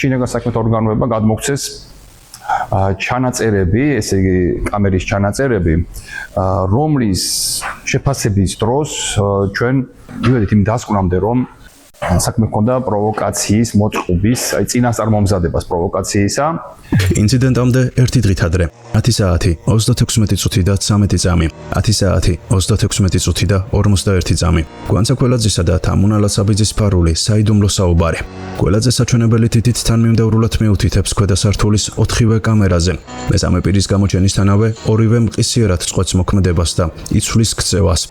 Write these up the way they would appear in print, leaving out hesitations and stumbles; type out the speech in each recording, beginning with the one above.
შინაგან საქმეთა ორგანოებმა გადმოგცეს ჩანაწერები, ესე იგი კამერის ჩანაწერები, რომლის შეფასების დროს ჩვენ მივედით იმ დასკვნამდე, რომ საქმე ჰქონდა პროვოკაციის მოწყობის, აი წინასწარმომზადებას პროვოკაციისა. ინციდენტამდე 1 დღით ადრე 10 საათი 36 წუთი და 13 წამი, 10 საათი 36 წუთი და 41 წამი. გვანცა კველაძისა და თამუნა ლაცაბიძის ფარული საიდუმლო საუბარი. კველაძე საჩვენებელი თითით თანმიმდევრულად მიუთითებს ქვედა სართულის 4-ვე კამერაზე. მესამე პირის გამოჩენისთანავე ორივე მყისიერად წყვეტს მოქმედებას და იცვლის ქცევას.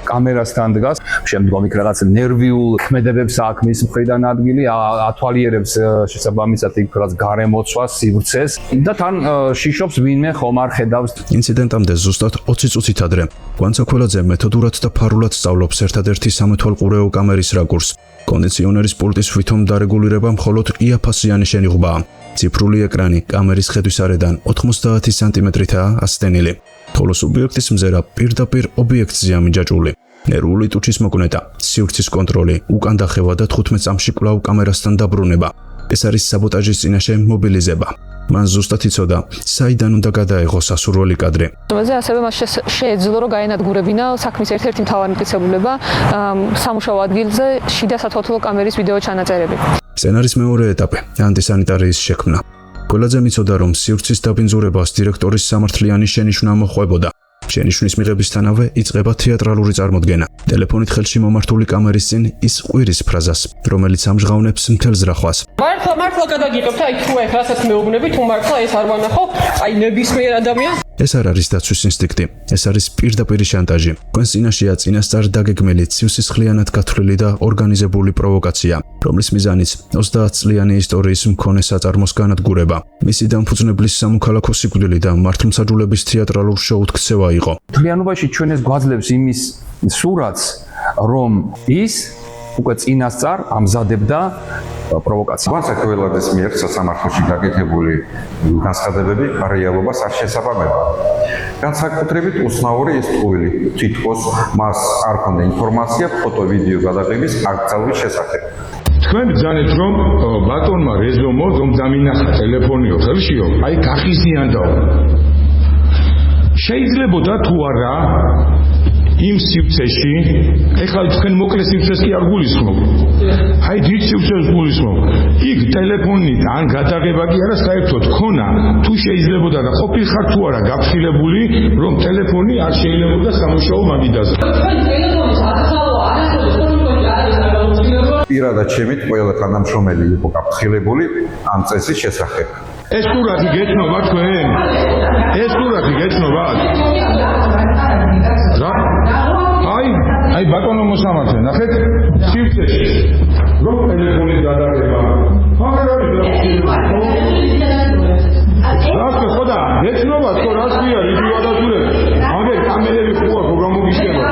კამერასთან დგას, შემდგომ იქ რაღაც ნერვიულ ქმედებებს აქმნის მხრიდან ადგილი, ათვალიერებს შესაბამისად იქ რაღაც გარემოცვას, სივრცეს და თან შიშობს ვინმე ხომ არ ხედავს. ინციდენტამდე ზუსტად 20 წუთით ადრე გვანცა კველაძე მეთოდურად და ფარულად სწავლობს ერთადერთი სამეთვალყურეო კამერის რაკურსს. კონდიციონერის პულტის ვითომ დარეგულირება მხოლოდ იაფასიანი შენიღბაა. ციფრული ეკრანი კამერის ხედვის არედან 90 სანტიმეტრითაა ასტენილი. ხოლო სუბიექტის მზერა პირდაპირ ობიექტზეა მიჯაჭვული. ნერვული ტუჩის მოკნეტა, სივრცის კონტროლი, უკან დახევა და 15 წამში კვლავ კამერასთან დაბრუნება. ეს არის საბოტაჟის წინაშე მობილიზება. მან ზუსტად იცოდა, საიდან უნდა გადაეღოს ასურველი კადრი. ასევე მას შეეძლო, რომ გაენადგურებინა საქმის ერთ-ერთი მთავარი მტკიცებულება სამუშაო ადგილზე შიდა სათვალთვალო კამერის ვიდეო ჩანაწერები. სცენარის მეორე ეტაპი ანტისანიტარიის შექმნა. კველაძე მიცოდა, რომ სივრცის დაბინძურებას დირექტორის სამართლიანი შენიშვნა მოჰყვებოდა. შენიშვნის მიღებისთანავე იწყება თეატრალური წარმოდგენა. ტელეფონით ხელში მომართული კამერის წინ ის ყვირის ფრაზას, რომელიც ამჟღავნებს მთელ ზრახვას. მართლა გადაგიღებთ, აი თუ ეხლა რასაც მეუბნები, თუ მართლა ეს არ ვანახო, აი ნებისმიერ ადამიანს. ეს არ არის დაცვის ინსტინქტი, ეს არის პირდაპირი შანტაჟი. თქვენს წინაშეა წინასწარ დაგეგმილი ცივსისხლიანად გათვლილი და ორგანიზებული პროვოკაცია, რომლის მიზანიც 30 წლიანი ისტორიის მქონე საწარმოს განადგურება. მისი დამფუძნებლის სამოქალაქო სიკვდილი და მართლმსაჯულების თეატრალურ შოუთ ქცევა იყო. მთლიანობაში ჩვენ ეს გვაძლევს იმის სურათს, რომ ის უკვე წინასწარ ამზადებდა პროვოკაციას. გვანცა კველაძის მიერ სასამართლოში გაკეთებული განცხადებები რეალობას არ შესაბამება. განსაკუთრებით უცნაური ის ტყუილი, თითქოს მას არ ჰქონდა ინფორმაცია ფოტო-ვიდეო გადაღების აკრძალვის შესახებ. თქვენ ბრძანეთ, რომ ბატონმა რეზომო რომ დამინახა ტელეფონიო ხელშიო, აი გახიზნიანდაო. შეიძლებოდა თუ არა იმ სივრცეში, ეხლა თქვენ მოკლე სივრცეს კი არ გულისხმობ. აი დიდ სივრცეს გულისხმობ. იქ ტელეფონი ან გადაღება კი არა საერთოდ ქონა, თუ შეიძლებოდა და ყოფილხარ თუ არა გაფრთხილებული, რომ ტელეფონი არ შეიძლებოდა სამუშაო მაგიდაზე. პირადად შემით ყველა თანამშრომელი იყო გაფრთხილებული ამ წესის შესახებ. ეს სურათი გეცნობა თქვენ? ეს სურათი გეცნობა? რა? აი ბატონო მოსამართლე, ნახეთ სივრცეში. რომ ტელეფონი გადაღება. აღარ არის რა ხოდა? გეცნობა თქო რა ქვია, ვიდეო ადასტურებ. აგერ კამერები ხო აქვს, რომ გამოგიშება.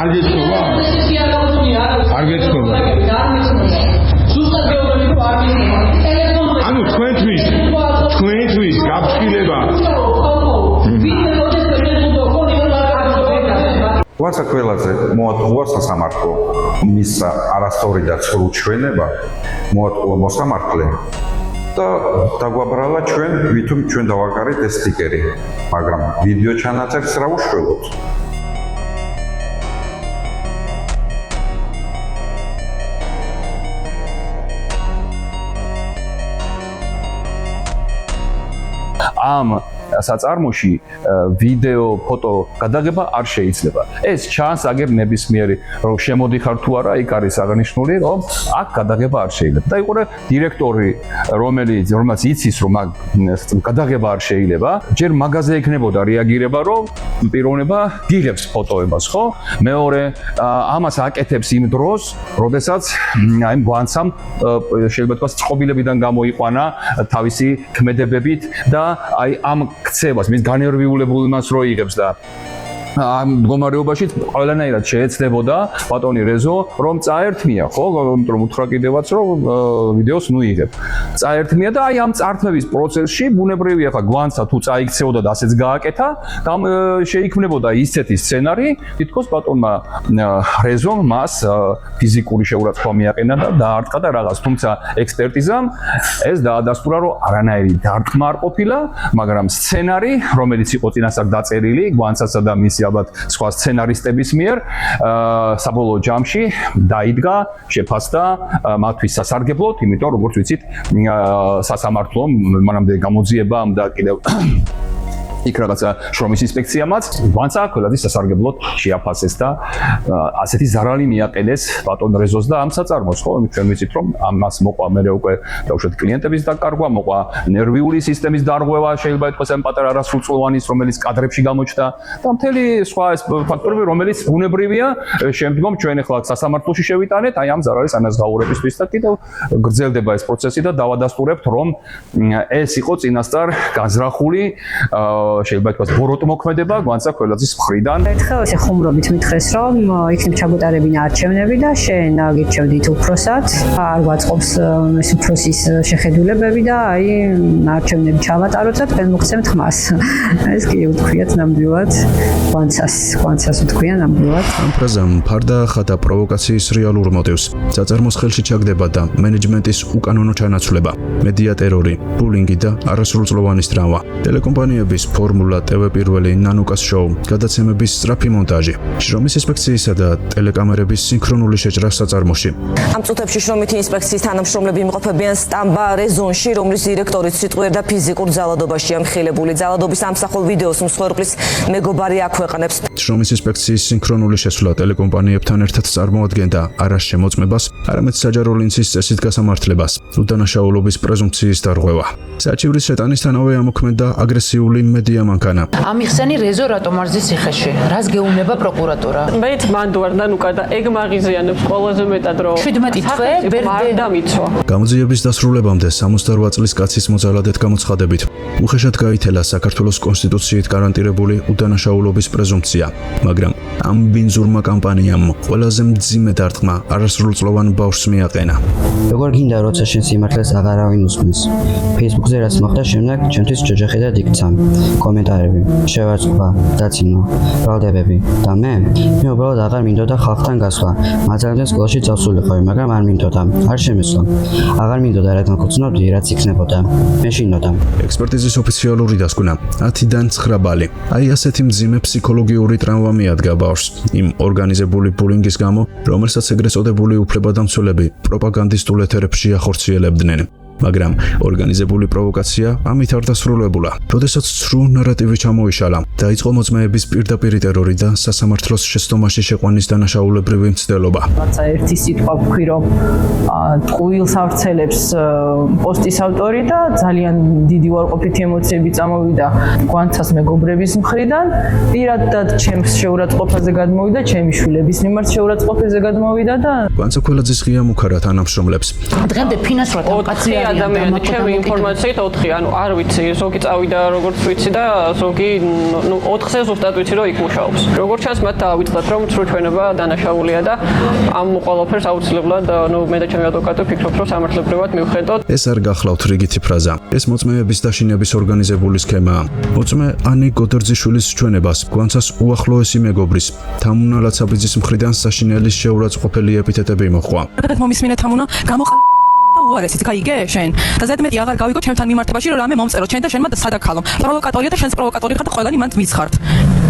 არ გეცნობა? არ გეცნობა. ანუ თქვენთვის გაფრთხილება. გვანცა კველაძე მოატყუა სასამართლო მისცა არასწორი და ცრუ ჩვენება, მოატყუა მოსამართლე და დაგვაბრალა ჩვენ, ვითომ ჩვენ დავაკარეთ ეს სტიკერი, მაგრამ ვიდეო ჩანაწერს რა უშველოთ? ამ საწარმოში ვიდეო, ფოტო გადაღება არ შეიძლება. ეს ჩანს აგერ ნებისმიერი, რომ შემოდიხარ თუ არა, იქ არის აღნიშნული, რომ აქ გადაღება არ შეიძლება. და იყურე დირექტორი, რომელიც იცის, რომ გადაღება არ შეიძლება, ჯერ მაგაზე ექნებოდა რეაგირება, რომ პიროვნება გიღებს ფოტოებას, ხო? მეორე ამას აკეთებს იმ დროს, როდესაც აი გვანცამ შეიძლება თქვა წყობილებიდან გამოიყვანა თავისი ქმედებებით და აი ამ ქცევას, მის განერვიულებულებას რო იღებს და ამ მდგომარეობაში ყველანაირად შეეცდებოდა ბატონი რეზო რომ წაერთმია, ხო, რომ უთხრა კიდევაც რომ ვიდეოს ნუ იღებ. წაერთმია და აი ამ წართმების პროცესში ბუნებრივია ხა გვანცა თუ წაიქცეოდა და ასეც გააკეთა, შეიქმნებოდა ისეთი სცენარი, თითქოს ბატონმა რეზომ მას ფიზიკური შეურაცხყოფა მიაყენა და დაარტყა და რაღაც, თუმცა ექსპერტიზამ ეს დაადასტურა, რომ არანაირი დარტყმა არ ყოფილა, მაგრამ სცენარი, რომელიც იყო წინასწარ დაწერილი, გვანცასა და მისი ალბათ სხვა სცენარისტების მიერ, საბოლოო ჯამში დაიდგა, შეფასდა მათთვის სასარგებლოდ, იმიტომ როგორც ვიცით, სასამართლომ მანამდე გამოძიებამ და კიდევ იქ რაღაცა შრომის ინსპექციამაც ვანცა ყველადის სასარგებლოდ შეაფასეს და ასეთი ზარალი მიაყენეს ბატონ რეზოს და ამ საწარმოს, ხო, ჩვენ ვიცით რომ ამას მოყვა მე უკვე დაუშვათ კლიენტების დაკარგვა, მოყვა ნერვიული სისტემის დარღვევა, შეიძლება ითქვას ამ პატარა არასრულწლოვანის, რომელიც კადრებში გამოჩნდა და მთელი სხვა ეს ფაქტორები, რომელიც ბუნებრივია, შემდგომ ჩვენ ახლა სასამართლოში შევიტანეთ აი ამ ზარალის ანაზღაურებისთვის და კიდევ გრძელდება ეს პროცესი და დავადასტურებთ რომ ეს იყო წინასწარ განზრახული შეიძლება ითქვას ბოროტმოქმედება გვანცა ყველაძის მხრიდან. ერთხელ ესე ხუმრობით მითხრეს რომ იქნებ ჩაგუტარებინა არჩევნები და შენ გირჩევდით უფროსად, არ გვაწყობს ეს უფროსის შეხედულებები და აი არჩევნები ჩავატაროთ და თქვენ მოგცემთ ხმას. ეს კი უთქვიათ ნამდვილად გვანცას უთქვიან ნამდვილად. ამ ფრაზამ ფარდა ახადა პროვოკაციის რეალურ მოტივს. წაწარმოს ხელში ჩაგდება და მენეჯმენტის უკანონო ჩანაცვლება, მედია ტერორი, ბულინგი და არასრულწლოვანის ტრავმა. ტელეკომპანიების ფორმულა TV პირველი ნანუკას შოუ, გადაცემების სწრაფი მონტაჟი, შრომის ინსპექციისა და ტელეკამერების სინქრონული შეჭრა საწარმოში. ამ წუთებში შრომითი ინსპექციის თანამშრომლები იმყოფებიან სტამბა რეზონში, რომლის დირექტორიც სიტყვიერ და ფიზიკურ ძალადობაშია მხილებული. ძალადობის ამსახველ ვიდეოს მსხვერპლის მეგობარი აქვეყნებს. შრომის ინსპექციის სინქრონული შესვლა ტელეკომპანიებთან ერთად წარმოადგენდა არა შემოწმებას, არამედ საჯარო ლინცის წესით გასამართლებას, უდანაშაულობის პრეზუმპციის დარღვევა. საჩივრის შეტანისთანავე ამოქმედა აგრესიული მედია მანქანა. ამიხსენი რეზო რატომ არ ზის ციხეში? რას გეუბნება პროკურატურა? მეც მანდ ვარ ნანუკა და ეგ მაღიზიანებს ყველაზე მეტად რომ 17 თვე ვერ დამიცვა. გამოძიების დასრულებამდე 68 წლის კაცის მოძალადეთ გამოცხადებით უხეშად გაითელა საქართველოს კონსტიტუციით გარანტირებული უდანაშაულობის პრეზუმპცია, მაგრამ ამ ბინძურმა კამპანიამ ყველაზე მძიმე დარტყმა არასრულწლოვან ბავშვს მიაყენა. როგორ გინდა როცა შენ სიმართლეს აღარავინ უსმენს? Facebook-ზე რაც მოხდა შემდეგ ჩემთვის ჯოჯოხი და დიქცა, კომენტარები, შევარწყვა, დაცინვა, ბრალდებები და მე უბრალოდ აღარ მინდოდა ხალხთან გასვლა. მაზალიდან სკოლაში წავსულიყავი, მაგრამ არ მინდოდა, არ შემეცვა. აღარ მინდოდა რადგან გწნობდი რაც იქნებოდა. მე შინოდა. ექსპერტიზის ოფიციალური დასკვნა 10-დან 9 ბალი. აი ასეთი მძიმე ფსიქოლოგიური ტრავმა მიადგა ბავშვს იმ ორგანიზებული ბულინგის გამო, რომელსაც ეგრეთ წოდებული უფლებადამცველები პროპაგანდისტულ ეთერებში ახორციელებდნენ. მაგრამ ორგანიზებული პროვოკაცია ამით არ დასრულებულა. როდესაც ცრუ ნარატივი ჩამოიშალა, დაიწყო მოწმეების პირდაპირი ტერორი და სასამართლოს შეცდომაში შეყვანის დანაშაულებრივი მცდელობა. რაცა ერთი სიტყვა ვქვი რომ ტყუილს ავრცელებს პოსტის ავტორი და ძალიან დიდი უარყოფითი ემოციები წამოვიდა გვანცას მეგობრების მხრიდან, პირადად ჩემს შეურაცხყოფაზე გადმოვიდა, ჩემი შვილების მიმართ შეურაცხყოფაზე გადმოვიდა და გვანცა ქველაძის ღია მუქარა თანამშრომლებს. დღემდე ფინანსურად კაცია ადამიანი ჩემი ინფორმაციით 4, ანუ არ ვიცი, ზოგი წავიდა როგორც ვიცი და ზოგი 4-ზე ზუსტად ვიცი რომ იქ მუშაობს. როგორც ჩანს მათ დავიწყდათ რომ სრულჩვენება დანაშაულია და ამ ყველაფერს აუცილებლად მე და ჩემი ადვოკატი ვფიქრობთ რომ სამართლებრივად მივხედოთ. ეს არ გახლავთ რიგითი ფრაზა. ეს მოწმეების დაშინების ორგანიზებული სქემაა. მოწმე ანი გოდერძიშვილის ჩვენებას გვანცას უახლოესი მეგობრის თამუნა ლაცაბიძის მხრიდან საშინელის შეურაცხყოფელი ეპითეტები მოჰყვა. მომისმინე თამუნა უარესით გაიგე შენ და ზედმეტი აღარ გავიგო ჩემთან მიმართებაში რომ რამე მომწერო ჩვენ და შენმა სადაქალო პროვოკატორია და შენს პროვოკატორი ხარ და ყველანი მანდ მიცხართ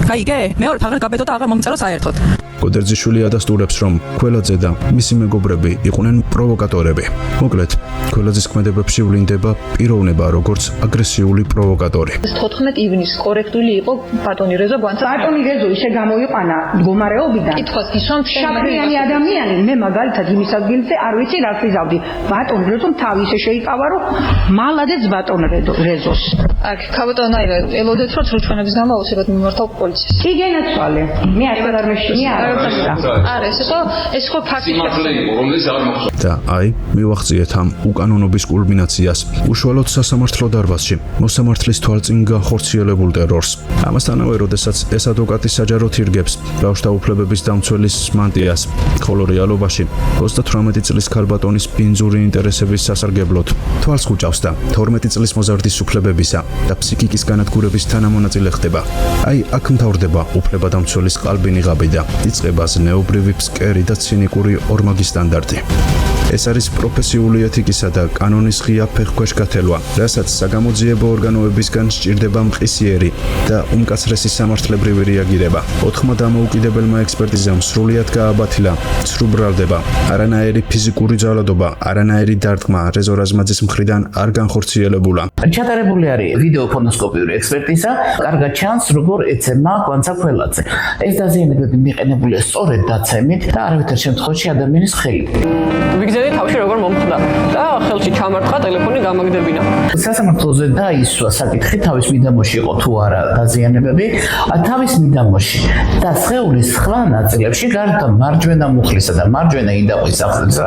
გაიგე მეორე აღარ გაბედო და აღარ მომწერო საერთოდ გოდერძიშვილი ადასტურებს რომ ქველაძე და მისი მეგობრები იყვნენ პროვოკატორები მოკლედ ქველაძის ქმედებებში ვლინდება პიროვნება როგორც აგრესიული პროვოკატორი 14 ივნისს კორექტული იყო ბატონი რეზო გვანცა ბატონი რეზო ისე გამოიყვანა მდგომარეობიდან კითხოს ისვამ შაფრიანი ადამიანი მე მაგალითად იმის ადგილზე არ ვიცი რას ვიზავდი ბატონი ბატონ რეზომ თავი ისე შეიკავა რომ მალადეც ბატონ რეზოს აქ ქაბატონი ელოდეთ რომ ჩვენების გამო აუცილებლად მიმართავ პოლიციას კი გენაცვალე მე არ მეშინი არა ეს ხო ფაქტი და აი მივახციეთ ამ უკანონობის კულმინაციას უშუალოდ სასამართლო დარბაზში მოსამართლის თვალწინ განხორციელებულ ტერორს ამასთანავე როდესაც ეს ადვოკატი საჯაროდ ირგებს ბავშვთა უფლებების დამცველის მანტიას ხოლო რეალობაში 38 წლის ქალბატონის ბინძური ინტერესების სასარგებლოდ თვალს ხუჭავს და 12 წლის მოზარდის უფლებებისა და ფსიქიკის განადგურების თანამონაწილე ხდება აი აქ მთავრდება უფლებადამცველის ყალბინი ღაბი და იწყება ზნეობრივი ფსკერი და ცინიკური ორმაგი სტანდარტი ეს არის პროფესიული ეთიკისა და კანონის ღია ფეხქვეშ გათელვა, რასაც საგამოძიებო ორგანოებისგან სჭირდება მყისიერი და უმკაცრესი სამართლებრივი რეაგირება. 4 დამოუკიდებელმა ექსპერტიზამ სრულიად გააბათილა, ცრუბრალდება, არანაირი ფიზიკური ძალადობა, არანაირი დარტყმა რეზო რაზმაძის მხრიდან არ განხორციელებულა. ჩატარებული არის ვიდეოფონოსკოპიური ექსპერტიზა, კარგად ჩანს, როგორ ეცემა კვანცა ქველაძე. ეს დაზიანებები მიყენებულია სწორედ დაცემით და არავითარ შემთხვევაში ადამიანის ხელით. ვიგზავნა თავში როგორ მომხდა და ხელში ჩამარტყა ტელეფონი გამაგდებინა. სასამართლოზე დაისვა საკითხი თავის მიდამოში იყო თუ არა დაზიანებები, თავის მიდამოში და სხეულის სხვა ნაწილებში გარდა მარჯვენა მუხლისა და მარჯვენა ინდაყვის ახლისა,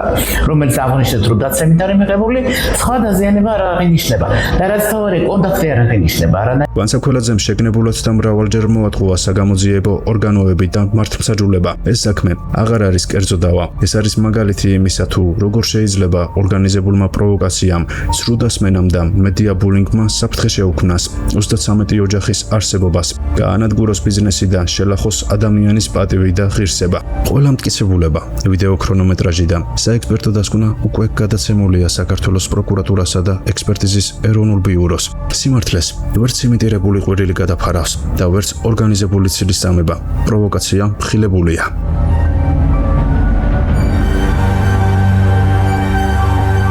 რომელიც აღნიშნეთ რომ დაცემით არის მიღებული, სხვა დაზიანება არ აღინიშნება და რაც თავარი კონტაქტი არ აღინიშნება. კვანცა ქველაძემ შეგნებულად და მრავალჯერ მოატყუა საგამოძიებო ორგანოები და მართლმსაჯულება. ეს საქმე აღარ არის კერძო დავა. ეს არის მაგალითი იმისა თუ როგორ შეიძლება ორგანიზებულმა პროვოკაციამ, სრუდასმენამ და მედია ბულინგმა საფრთხე შეუქმნას 33 ოჯახის არსებობას, გაანადგუროს ბიზნესი და შელახოს ადამიანის პატივი და ღირსება. ყველა მტკიცებულება, ვიდეო ქრონომეტრაჟი და საექსპერტო დასკვნა უკვე გადაცემულია საქართველოს პროკურატურასა და ექსპერტიზის ეროვნულ ბიუროს. სიმართლეს ვერც იმიტირებული ყვირილი გადაფარავს და ვერც ორგანიზებული ცილის წამება. პროვოკაცია მხილებულია.